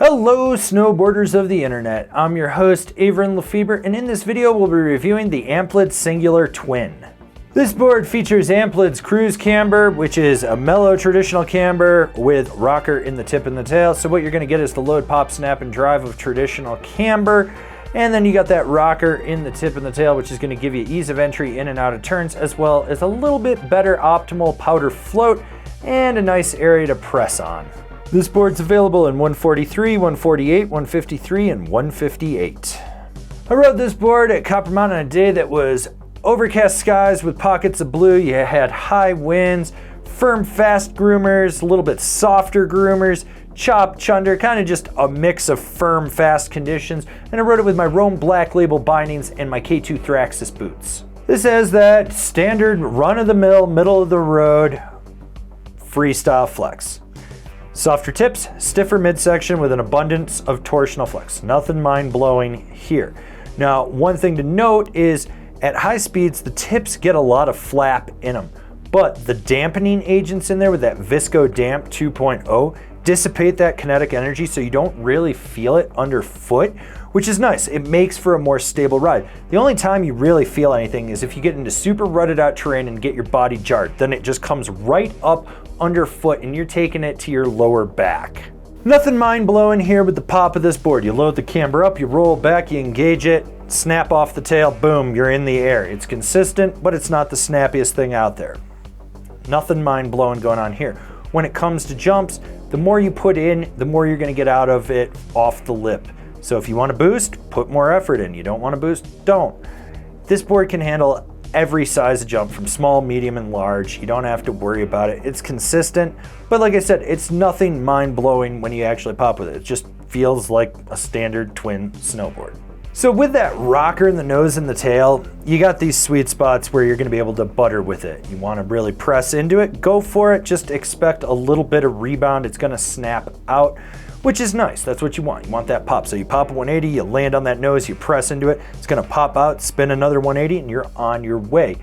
Hello snowboarders of the internet, I'm your host Avran LeFeber, and in this video we'll be reviewing the Amplid Singular Twin. This board features Amplid's cruise camber, which is a mellow traditional camber with rocker in the tip and the tail. So what you're going to get is the load, pop, snap, and drive of traditional camber, and then you got that rocker in the tip and the tail, which is going to give you ease of entry in and out of turns, as well as a little bit better optimal powder float and a nice area to press on. This board's available in 143, 148, 153, and 158. I rode this board at Copper Mountain on a day that was overcast skies with pockets of blue. You had high winds, firm fast groomers, a little bit softer groomers, chop, chunder, kind of just a mix of firm fast conditions. And I rode it with my Rome Black Label bindings and my K2 Thraxis boots. This has that standard run-of-the-mill, middle-of-the-road freestyle flex. Softer tips, stiffer midsection with an abundance of torsional flex. Nothing mind-blowing here. Now, one thing to note is at high speeds, the tips get a lot of flap in them, but the dampening agents in there with that Visco Damp 2.0 dissipate that kinetic energy so you don't really feel it underfoot, which is nice. It makes for a more stable ride. The only time you really feel anything is if you get into super rutted out terrain and get your body jarred. Then it just comes right up underfoot and you're taking it to your lower back. Nothing mind-blowing here with the pop of this board. You load the camber up, you roll back, you engage it, snap off the tail, boom, you're in the air. It's consistent, but it's not the snappiest thing out there. Nothing mind-blowing going on here. When it comes to jumps, the more you put in, the more you're gonna get out of it off the lip. So if you wanna boost, put more effort in. You don't wanna boost, don't. This board can handle every size of jump from small, medium, and large. You don't have to worry about it. It's consistent, but like I said, it's nothing mind-blowing when you actually pop with it. It just feels like a standard twin snowboard. So with that rocker in the nose and the tail, you got these sweet spots where you're gonna be able to butter with it. You wanna really press into it, go for it, just expect a little bit of rebound. It's gonna snap out, which is nice. That's what you want. You want that pop. So you pop a 180, you land on that nose, you press into it, it's gonna pop out, spin another 180, and you're on your way.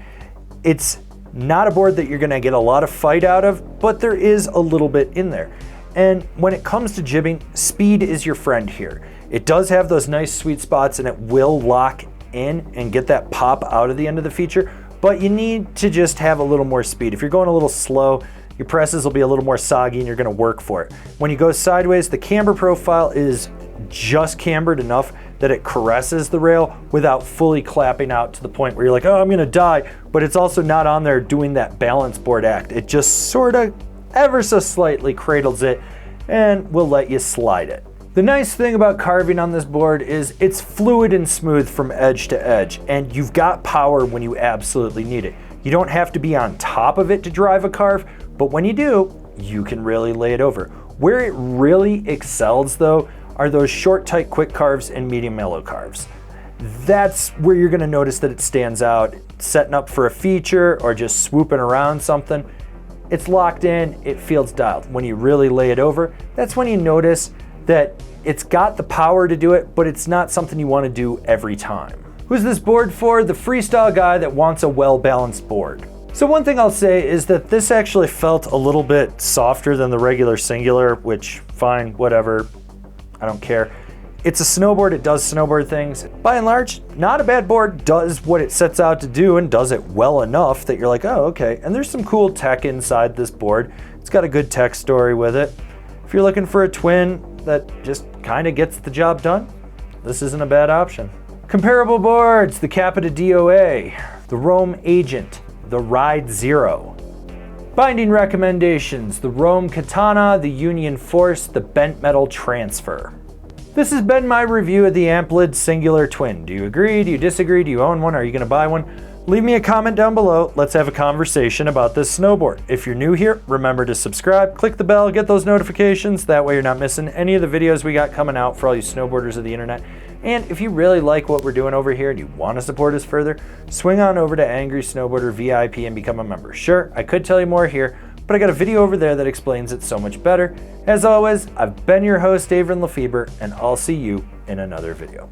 It's not a board that you're gonna get a lot of fight out of, but there is a little bit in there. And when it comes to jibbing, speed is your friend here. It does have those nice sweet spots and it will lock in and get that pop out of the end of the feature, but you need to just have a little more speed. If you're going a little slow, your presses will be a little more soggy and you're gonna work for it. When you go sideways, the camber profile is just cambered enough that it caresses the rail without fully clapping out to the point where you're like, oh, I'm gonna die, but it's also not on there doing that balance board act. It just sort of ever so slightly cradles it and will let you slide it. The nice thing about carving on this board is it's fluid and smooth from edge to edge, and you've got power when you absolutely need it. You don't have to be on top of it to drive a carve, but when you do, you can really lay it over. Where it really excels though are those short, tight, quick carves and medium mellow carves. That's where you're gonna notice that it stands out. Setting up for a feature or just swooping around something, it's locked in, it feels dialed. When you really lay it over, that's when you notice that it's got the power to do it, but it's not something you want to do every time. Who's this board for? The freestyle guy that wants a well-balanced board. So one thing I'll say is that this actually felt a little bit softer than the regular Singular, which fine, whatever, I don't care. It's a snowboard, it does snowboard things. By and large, not a bad board, does what it sets out to do and does it well enough that you're like, oh, okay. And there's some cool tech inside this board. It's got a good tech story with it. If you're looking for a twin that just kind of gets the job done, this isn't a bad option. Comparable boards, the Capita DOA, the Rome Agent, the Ride Zero. Binding recommendations, the Rome Katana, the Union Force, the Bent Metal Transfer. This has been my review of the Amplid Singular Twin. Do you agree? Do you disagree? Do you own one? Are you gonna buy one? Leave me a comment down below. Let's have a conversation about this snowboard. If you're new here, remember to subscribe, click the bell, get those notifications. That way you're not missing any of the videos we got coming out for all you snowboarders of the internet. And if you really like what we're doing over here and you want to support us further, swing on over to Angry Snowboarder VIP and become a member. Sure, I could tell you more here, but I got a video over there that explains it so much better. As always, I've been your host, Avran LeFeber, and I'll see you in another video.